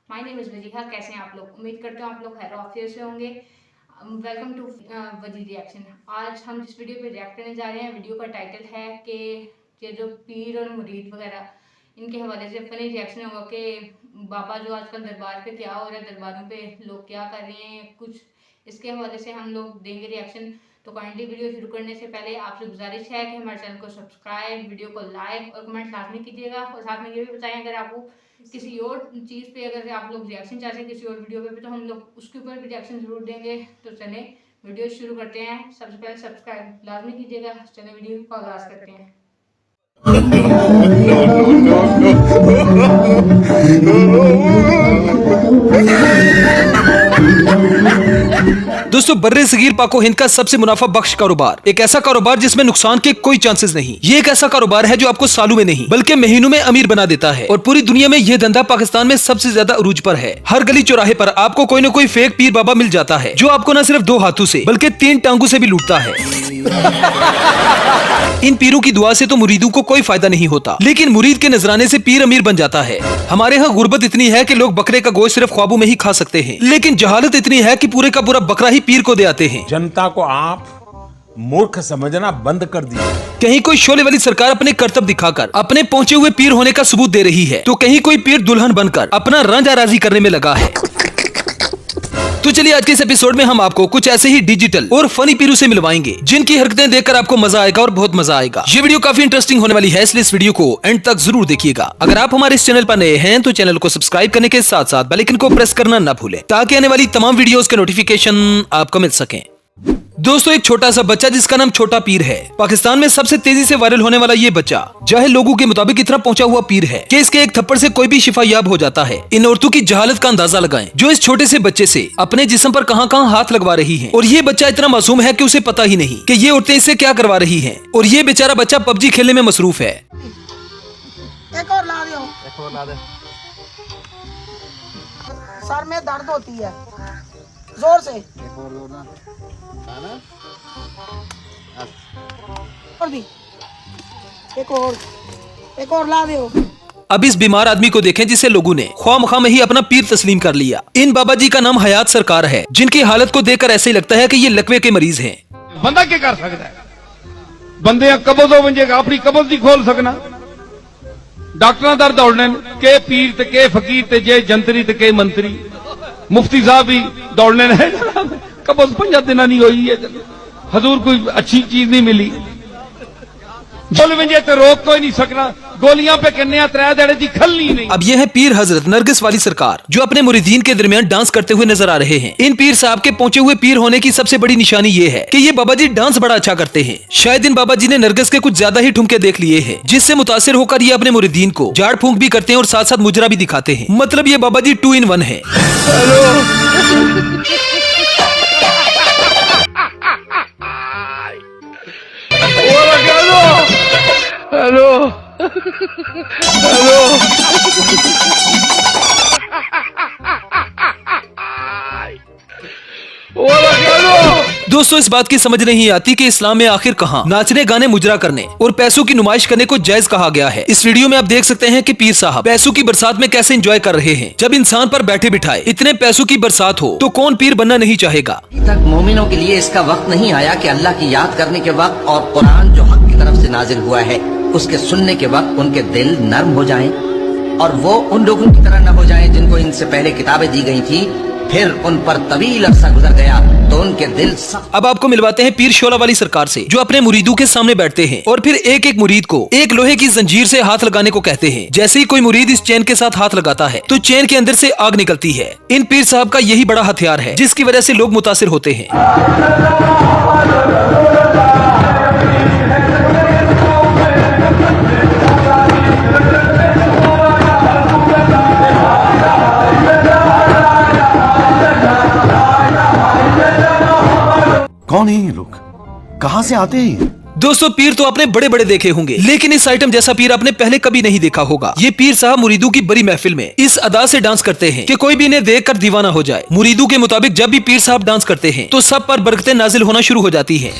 My name is Wajiha. कैसे हैं आप लोग? उम्मीद करते हो आप लोग खैर ऑफियर से होंगे। वेलकम टू वजी रिएक्शन। आज हम जिस वीडियो पे रिएक्ट करने जा रहे हैं, वीडियो का टाइटल है कि ये जो पीर और मुरीद वगैरह इनके हवाले से फनी रिएक्शन होगा कि बाबा जो आजकल दरबार पे क्या हो रहा है, दरबारों पे लोग क्या कर रहे हैं, कुछ इसके हवाले से हम लोग देंगे रिएक्शन। तो काइंडली वीडियो शुरू करने से पहले आपसे गुजारिश है कि हमारे चैनल को सब्सक्राइब, वीडियो को लाइक और कमेंट लाजमी कीजिएगा। और साथ में ये भी बताएं अगर आपको किसी और चीज़ पे अगर आप लोग रिएक्शन चाहते हैं किसी और वीडियो पे तो हम लोग उसके ऊपर भी रिएक्शन जरूर देंगे। तो चलें वीडियो शुरू करते हैं। सबसे पहले सब्सक्राइब लाजमी कीजिएगा। चलें वीडियो का आगाज़ करते हैं। दोस्तों, बर्रे सगीर पाको हिंद का सबसे मुनाफा बख्श कारोबार, एक ऐसा कारोबार जिसमें नुकसान के कोई चांसेस नहीं। ये एक ऐसा कारोबार है जो आपको सालों में नहीं बल्कि महीनों में अमीर बना देता है। और पूरी दुनिया में यह धंधा पाकिस्तान में सबसे ज्यादा अरूज पर है। हर गली चौराहे पर आपको कोई न कोई फेक पीर बाबा मिल जाता है जो आपको न सिर्फ 2 हाथों से बल्कि 3 टांगों से भी लूटता है। इन पीरों की दुआ से तो मुरीदों को कोई फायदा नहीं होता, लेकिन मुरीद के नजराने से पीर अमीर बन जाता है। हमारे यहाँ गुर्बत इतनी है कि लोग बकरे का गोश्त सिर्फ ख्वाबों में ही खा सकते हैं, लेकिन जहालत इतनी है कि पूरे का पूरा बकरा ही पीर को दे आते हैं। जनता को आप मूर्ख समझना बंद कर दिया। कहीं कोई शोले वाली सरकार अपने करतब दिखाकर अपने पहुंचे हुए पीर होने का सबूत दे रही है, तो कहीं कोई पीर दुल्हन बनकर अपना रांझा राजी करने में लगा है। तो चलिए आज के इस एपिसोड में हम आपको कुछ ऐसे ही डिजिटल और फनी पीरों से मिलवाएंगे जिनकी हरकतें देखकर आपको मजा आएगा और बहुत मजा आएगा। ये वीडियो काफी इंटरेस्टिंग होने वाली है, इसलिए इस वीडियो को एंड तक जरूर देखिएगा। अगर आप हमारे इस चैनल पर नए हैं तो चैनल को सब्सक्राइब करने के साथ साथ बेल आइकन को प्रेस करना ना भूलें ताकि आने वाली तमाम वीडियोस के नोटिफिकेशन आपको मिल सकें। दोस्तों, एक छोटा सा बच्चा जिसका नाम छोटा पीर है, पाकिस्तान में सबसे तेजी से वायरल होने वाला ये बच्चा जाहिल लोगों के मुताबिक इतना पहुंचा हुआ पीर है कि इसके एक थप्पड़ से कोई भी शिफायाब हो जाता है। इन औरतों की जहालत का अंदाजा लगाएं जो इस छोटे से बच्चे से अपने जिस्म पर कहां कहां हाथ लगवा रही हैं। और ये बच्चा इतना मासूम है कि उसे पता ही नहीं कि ये औरतें इससे क्या करवा रही हैं। और ये बेचारा बच्चा पबजी खेलने में मसरूफ है। एक और ला दो। एक और ला दे। सर में दर्द होती है, जोर से। एक और दो ना। और दी। एक और ला दो। अब इस बीमार आदमी को देखें जिसे लोगों ने ख्वामखा में ही अपना पीर तस्लीम कर लिया। इन बाबा जी का नाम हयात सरकार है, जिनकी हालत को देखकर ऐसे ही लगता है कि ये लकवे के मरीज हैं। बंदा क्या कर सकता है? बंदे कब्ज हो बंजेगा, अपनी कब्ज नहीं खोल सकना। डॉक्टर दर दौड़ने के पीर ते के फकीर ते जे जंतरी ते के मंत्री, मुफ्ती साहब भी दौड़ने कब्ज 5 दिन नहीं हुई है, हजूर कोई अच्छी चीज नहीं मिली। बोल बंजे तो रोक कोई नहीं सकना, गोलियां पे कन्या 3 देड़े दी खलनी नहीं। अब यह है पीर हजरत नरगिस वाली सरकार जो अपने मुरीदीन के दरमियान डांस करते हुए नजर आ रहे हैं। इन पीर साहब के पहुंचे हुए पीर होने की सबसे बड़ी निशानी ये है कि ये बाबा जी डांस बड़ा अच्छा करते हैं। शायद इन बाबा जी ने नरगिस के कुछ ज्यादा ही ठुमके देख लिए हैं, जिससे मुतासिर होकर ये अपने मुरीदीन को झाड़ फूंक भी करते हैं और साथ साथ मुजरा भी दिखाते हैं। मतलब ये बाबा जी 2 in 1 है। हेलो हेलो दोस्तों, इस बात की समझ नहीं आती कि इस्लाम में आखिर कहां नाचने गाने मुजरा करने और पैसों की नुमाइश करने को जायज कहा गया है। इस वीडियो में आप देख सकते हैं कि पीर साहब पैसों की बरसात में कैसे एंजॉय कर रहे हैं। जब इंसान पर बैठे बिठाए इतने पैसों की बरसात हो तो कौन पीर बनना नहीं चाहेगा। अभी तक मोमिनों के लिए इसका वक्त नहीं आया कि अल्लाह की याद करने के वक्त और कुरान जो हक की तरफ से नाजिल हुआ है उसके सुनने के वक्त उनके दिल नर्म हो जाएं और वो उन लोगों की तरह न हो जाएं जिनको इनसे पहले किताबें दी गई थी, फिर उन पर तवील अरसा गुजर गया तो उनके दिल सख्त। अब आपको मिलवाते हैं पीर शोला वाली सरकार से जो अपने मुरीदों के सामने बैठते हैं और फिर एक एक मुरीद को एक लोहे की जंजीर से हाथ लगाने को कहते हैं। जैसे ही कोई मुरीद इस चेन के साथ हाथ लगाता है तो चेन के अंदर से आग निकलती है। इन पीर साहब का यही बड़ा हथियार है जिसकी वजह से लोग मुतासिर होते हैं। कौन है ये लोग? कहां से आते हैं? दोस्तों, पीर तो आपने बड़े बड़े देखे होंगे, लेकिन इस आइटम जैसा पीर आपने पहले कभी नहीं देखा होगा। ये पीर साहब मुरीदों की बड़ी महफिल में इस अदा से डांस करते हैं कि कोई भी इन्हें देखकर दीवाना हो जाए। मुरीदों के मुताबिक जब भी पीर साहब डांस करते हैं तो सब पर बरकतें नाजिल होना शुरू हो जाती हैं।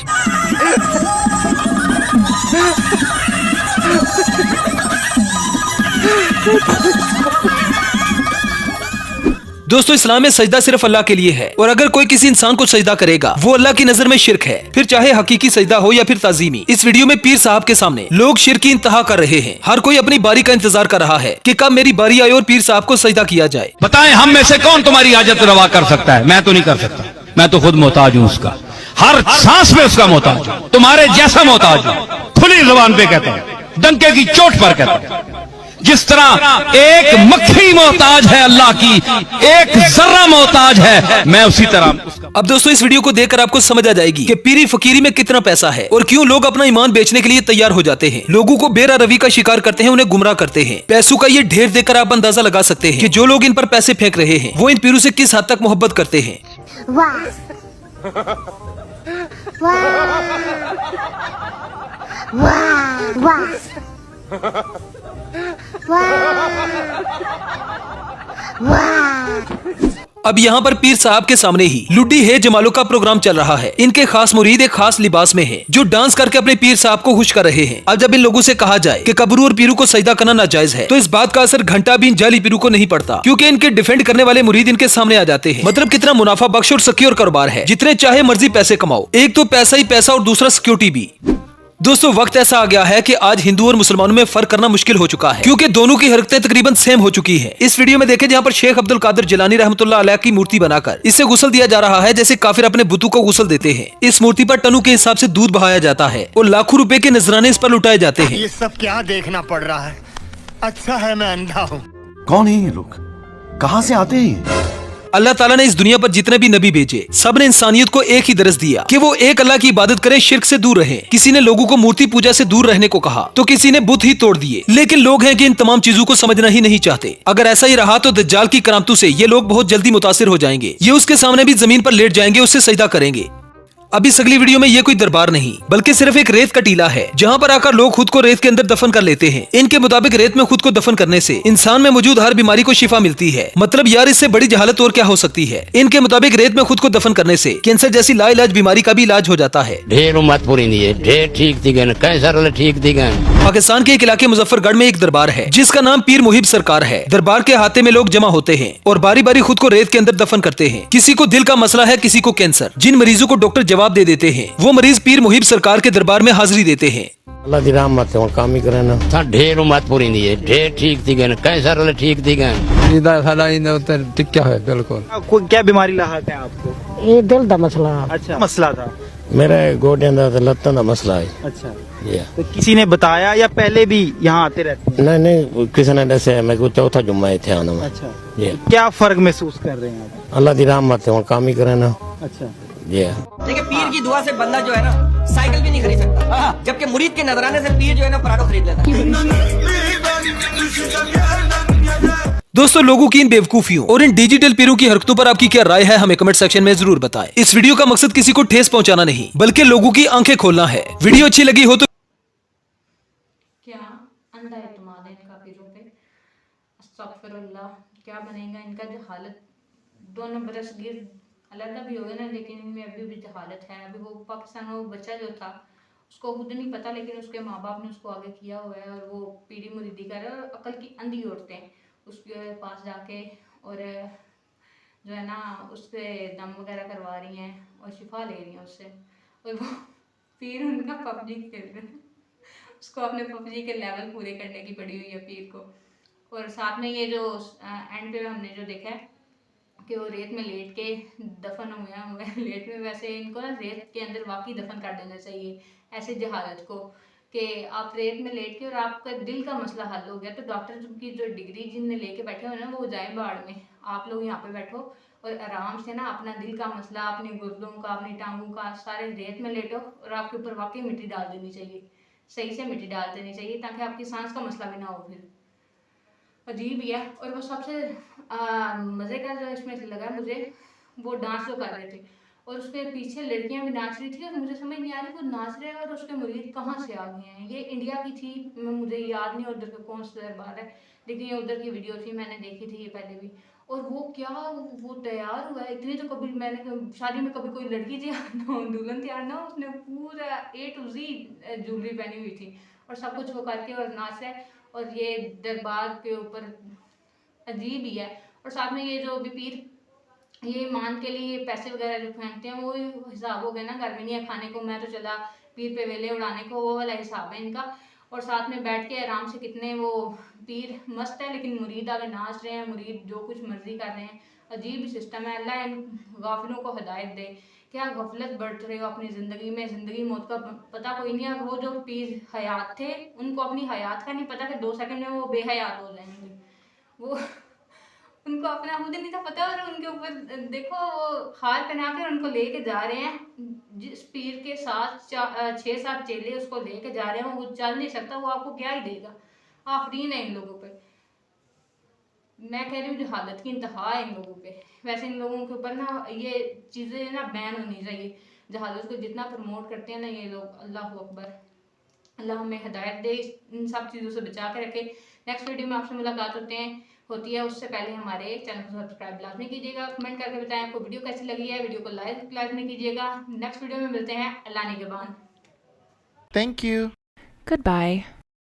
दोस्तों इस्लाम में सजदा सिर्फ अल्लाह के लिए है और अगर कोई किसी इंसान को सजदा करेगा वो अल्लाह की नजर में शिरक है, फिर चाहे हकीकी सजदा हो या फिर ताजीमी। इस वीडियो में पीर साहब के सामने लोग शिरक की इंतहा कर रहे हैं। हर कोई अपनी बारी का इंतजार कर रहा है कि कब मेरी बारी आए और पीर साहब को सजदा किया जाए। बताएं हम में से कौन तुम्हारी हाजत रवा कर सकता है? मैं तो नहीं कर सकता, मैं तो खुद मोहताज हूं उसका, हर सांस में उसका मोहताज हूं, तुम्हारे जैसा मोहताज हूं। खुली जुबान पे कहता हूं, डंके की चोट पर कहता हूं। जिस तरह एक मक्खी मोहताज है अल्लाह की, एक जर्रा मोहताज है, मैं उसी तरह। अब दोस्तों इस वीडियो को देखकर आपको समझ आ जाएगी कि पीरी फकीरी में कितना पैसा है और क्यों लोग अपना ईमान बेचने के लिए तैयार हो जाते हैं, लोगों को बेरा रवि का शिकार करते हैं, उन्हें गुमराह करते हैं। पैसों का ये ढेर देखकर आप अंदाजा लगा सकते हैं कि जो लोग इन पर पैसे फेंक रहे हैं वो इन पीरों से किस हद तक मोहब्बत करते हैं। अब यहाँ पर पीर साहब के सामने ही लुड्डी है जमालों का प्रोग्राम चल रहा है। इनके खास मुरीद एक खास लिबास में हैं, जो डांस करके अपने पीर साहब को खुश कर रहे हैं। अब जब इन लोगों से कहा जाए कि कब्रू और पीरू को सजदा करना नाजायज है, तो इस बात का असर घंटा भी इन जाली पीरू को नहीं पड़ता, क्योंकि इनके डिफेंड करने वाले मुरीद इनके सामने आ जाते हैं। मतलब कितना मुनाफा बख्श और सिक्योर कारोबार है, जितने चाहे मर्जी पैसे कमाओ। एक तो पैसा ही पैसा और दूसरा सिक्योरिटी भी। दोस्तों वक्त ऐसा आ गया है कि आज हिंदू और मुसलमानों में फर्क करना मुश्किल हो चुका है, क्योंकि दोनों की हरकतें तकरीबन सेम हो चुकी हैं। इस वीडियो में देखें जहां पर शेख अब्दुल कादिर जिलानी रहमतुल्लाह अलैह की मूर्ति बनाकर इसे गुस्ल दिया जा रहा है, जैसे काफिर अपने बुतों को गुस्ल देते हैं। इस मूर्ति पर टनों के हिसाब से दूध बहाया जाता है और लाखों रुपए के नजराने इस पर लुटाए जाते हैं। ये सब क्या देखना पड़ रहा है? अच्छा है मैं अंधा हूँ। कौन है ये लोग? कहाँ से आते हैं ये? अल्लाह ताला ने इस दुनिया पर जितने भी नबी भेजे सब ने इंसानियत को एक ही दरस दिया कि वो एक अल्लाह की इबादत करें, शिर्क से दूर रहें। किसी ने लोगों को मूर्ति पूजा से दूर रहने को कहा तो किसी ने बुत ही तोड़ दिए। लेकिन लोग हैं कि इन तमाम चीजों को समझना ही नहीं चाहते। अगर ऐसा ही रहा तो दज्जाल की करामतों से ये लोग बहुत जल्दी मुतासिर हो जाएंगे। ये उसके सामने भी जमीन पर लेट जाएंगे, उससे सजदा करेंगे। अब इस अगली वीडियो में ये कोई दरबार नहीं बल्कि सिर्फ एक रेत का टीला है, जहाँ पर आकर लोग खुद को रेत के अंदर दफन कर लेते हैं। इनके मुताबिक रेत में खुद को दफन करने से इंसान में मौजूद हर बीमारी को शिफा मिलती है। मतलब यार इससे बड़ी जहालत और क्या हो सकती है। इनके मुताबिक रेत में खुद को दफन करने से कैंसर जैसी लाइलाज बीमारी का भी इलाज हो जाता है। ढेर उम्मत पूरी नहीं है, ढेर ठीक थी गन, कैंसर ठीक थी गन। पाकिस्तान के एक इलाके मुजफ्फरगढ़ में एक दरबार है जिसका नाम पीर मुहिब सरकार है। दरबार के हाथे में लोग जमा होते हैं और बारी बारी खुद को रेत के अंदर दफन करते हैं। किसी को दिल का मसला है, किसी को कैंसर। जिन मरीजों को डॉक्टर जवाब दे देते हैं वो मरीज पीर मुहिब सरकार के दरबार में हाजिरी देते हैं। अल्लाह दी रहमत है, काम ही करे ना। सा ढेर उम्मत पूरी नहीं है, ढेर ठीक थी गन, कैंसर ठीक थी गन। इधर साला इधर टिक्का है बिल्कुल। कोई क्या बीमारी लाहक है आपको? ये दिल का मसला। अच्छा मसला था। मेरा गोडियां दा ते लत्तां दा मसला है। अच्छा तो किसी ने बताया या पहले भी यहाँ आते रहते हैं? नहीं किसी ने दसे, मैं को चौथा जुम्मा इत्थे आना मैं। अच्छा क्या फर्क महसूस कर रहे हैं आप? अल्लाह दी रहमत है, काम ही करे ना। अच्छा देखिए पीर की दुआ से बंदा जो है ना साइकिल भी नहीं खरीद सकता, जबकि मुरीद के नजराने से पीर जो है ना पराठो खरीद लेता है। दोस्तों लोगों की इन बेवकूफियों और इन डिजिटल पीरों की हरकतों पर आपकी क्या राय है, हमें कमेंट सेक्शन में जरूर बताएं। इस वीडियो का मकसद किसी को ठेस पहुंचाना नहीं बल्कि लोगों की आंखें खोलना है। वीडियो अच्छी लगी हो तो क्या अंधा एतमाद है इनका पीरों पे। अस्तगफिरुल्लाह, क्या बनेगा इनका जो हालत। 2 बरस गिर अलग भी हो गया ना, लेकिन इनमें अभी भी जहालत है। अभी वो पाकिस्तान में वो बच्चा जो था उसको खुद नहीं पता, लेकिन उसके माँ बाप ने उसको आगे किया हुआ है और वो पीरी मुरीदी कर रहा है। और अकल की अंधी औरतें उसके पास जाके और जो है ना उससे दम वगैरह करवा रही हैं और शिफा ले रही हैं उससे। और वो पीर उनका पबजी खेल रहे हैं, उसको अपने पबजी के लेवल पूरे करने की पड़ी हुई है पीर को। और साथ में ये जो एंड पे हमने जो देखा है कि वो रेत में लेट के दफन हुए हैं लेट में। वैसे इनको ना रेत के अंदर वाकई दफन कर देना चाहिए ऐसे जहालत को, कि आप रेत में लेट के और आपका दिल का मसला हल हो गया तो डॉक्टर की जो डिग्री जिनने लेके बैठे हुए ना वो जाए बाढ़ में। आप लोग यहाँ पे बैठो और आराम से ना अपना दिल का मसला, अपने गुर्दों का, अपनी टांगों का, सारे रेत में लेटो और आपके ऊपर वाकई मिट्टी डाल देनी चाहिए, सही से मिट्टी डाल देनी चाहिए ताकि आपकी सांस का मसला भी ना हो। फिर अजीब ही है। और वो सबसे मज़े का जो इसमें लगा मुझे, वो डांस जो कर रहे थे और उसके पीछे लड़कियां भी नाच रही थी और मुझे समझ नहीं आ रही वो नाच रहे हैं और उसके मुरीद कहाँ से आ गए हैं। ये इंडिया की थी, मुझे याद नहीं उधर का कौन सा दरबार है, लेकिन ये उधर की वीडियो थी, मैंने देखी थी ये पहले भी। और वो क्या वो तैयार हुआ है इतनी, तो कभी मैंने शादी में कभी कोई लड़की तैयार ना हो, दुल्हन तैयार ना हो, उसने पूरा A to Z ज्वेलरी पहनी हुई थी और सब कुछ वो करके और नाच रहा है। और ये दरबार के ऊपर अजीब ही है। और साथ में ये जो अभी पीर ये मान के लिए पैसे वगैरह जो फेंकते हैं वो हिसाब हो गया ना, घर में नहीं है खाने को, मैं तो चला पीर पे वेले उड़ाने को, वो वाला हिसाब है इनका। और साथ में बैठ के आराम से कितने वो पीर मस्त है, लेकिन मुरीद अगर नाच रहे हैं, मुरीद जो कुछ मर्जी कर रहे हैं, अजीब सिस्टम है। अल्लाह इन गाफिलों को हिदायत दे। क्या गफलत बढ़ रहे हो अपनी ज़िंदगी में, ज़िंदगी मौत का पता कोई नहीं है। वो जो पीर हयात थे उनको अपनी हयात का नहीं पता कि 2 सेकंड में वो बेहयात हो जाएंगे, वो उनको अपना खुद नहीं था पता। और उनके ऊपर देखो वो हार पहना के उनको लेके जा रहे हैं, जिस पीर के साथ 6-7 चेले उसको लेके जा रहे हैं, वो चल नहीं सकता, वो आपको क्या ही देगा। आफरीन है इन लोगों पे, मैं कह रही हूँ जो हालत की इंतहा है इन लोगों पे। वैसे इन लोगों के ऊपर ना ये चीज़ें ना बैन होनी चाहिए, जहालत को जितना प्रमोट करते हैं ना ये लोग। अल्लाह अकबर, अल्लाह हमें हिदायत दे, इन सब चीज़ों से बचा के रखे। नेक्स्ट वीडियो में आपसे मुलाकात होती है, उससे पहले हमारे चैनल को सब्सक्राइब लाजमी कीजिएगा, कमेंट करके बताएं आपको वीडियो कैसी लगी है, वीडियो को लाइक लाजमी कीजिएगा। नेक्स्ट वीडियो में मिलते हैं, अल्लाह निगहबान। Thank you. Goodbye.